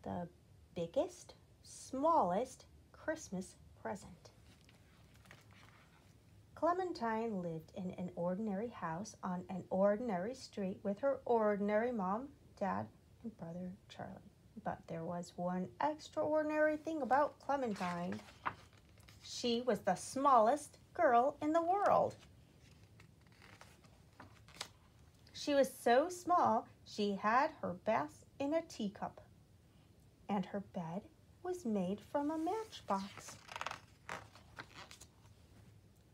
the biggest, smallest Christmas present. Clementine lived in an ordinary house on an ordinary street with her ordinary mom, dad, and brother Charlie. But there was one extraordinary thing about Clementine. She was the smallest girl in the world. She was so small, she had her bath in a teacup, and her bed was made from a matchbox.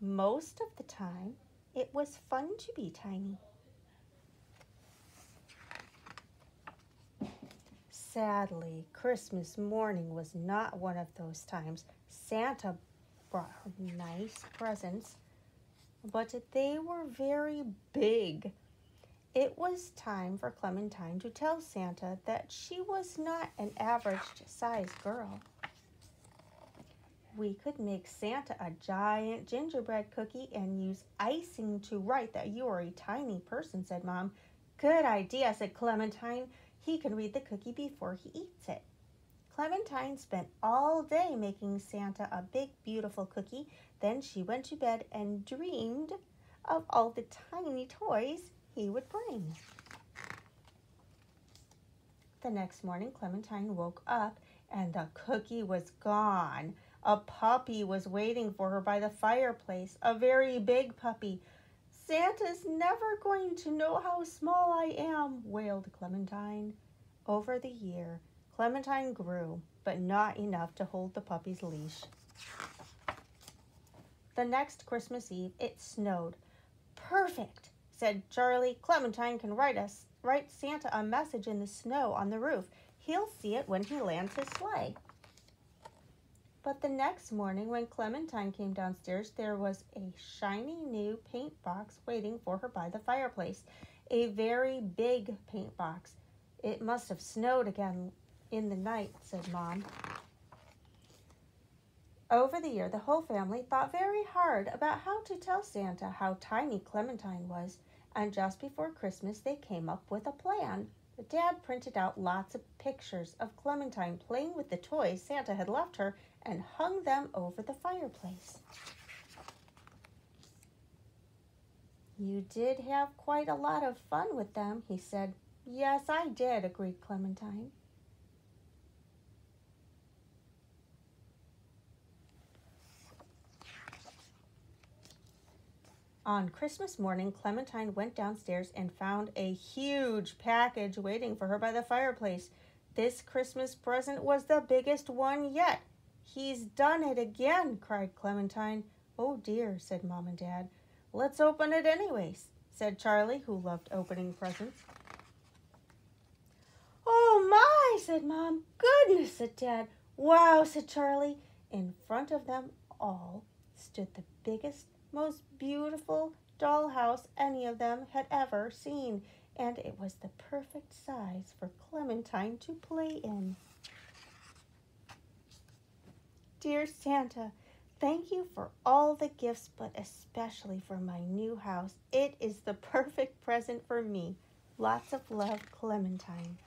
Most of the time, it was fun to be tiny. Sadly, Christmas morning was not one of those times. Santa brought her nice presents, but they were very big. It was time for Clementine to tell Santa that she was not an average-sized girl. We could make Santa a giant gingerbread cookie and use icing to write that you are a tiny person, said Mom. Good idea, said Clementine. He can read the cookie before he eats it. Clementine spent all day making Santa a big, beautiful cookie. Then she went to bed and dreamed of all the tiny toys he would bring. The next morning, Clementine woke up and the cookie was gone. A puppy was waiting for her by the fireplace, a very big puppy. Santa's never going to know how small I am, wailed Clementine. Over the year, Clementine grew, but not enough to hold the puppy's leash. The next Christmas Eve, it snowed. Perfect, said Charlie. Clementine can write Santa a message in the snow on the roof. He'll see it when he lands his sleigh. But the next morning, when Clementine came downstairs, there was a shiny new paint box waiting for her by the fireplace. A very big paint box. It must have snowed again in the night, said Mom. Over the year, the whole family thought very hard about how to tell Santa how tiny Clementine was, and just before Christmas, they came up with a plan. Dad printed out lots of pictures of Clementine playing with the toys Santa had left her and hung them over the fireplace. You did have quite a lot of fun with them, he said. Yes, I did, agreed Clementine. On Christmas morning, Clementine went downstairs and found a huge package waiting for her by the fireplace. This Christmas present was the biggest one yet. He's done it again, cried Clementine. Oh dear, said Mom and Dad. Let's open it anyways, said Charlie, who loved opening presents. Oh my, said Mom. Goodness, said Dad. Wow, said Charlie. In front of them all stood the biggest, most beautiful dollhouse any of them had ever seen, and it was the perfect size for Clementine to play in. Dear Santa, thank you for all the gifts, but especially for my new house. It is the perfect present for me. Lots of love, Clementine.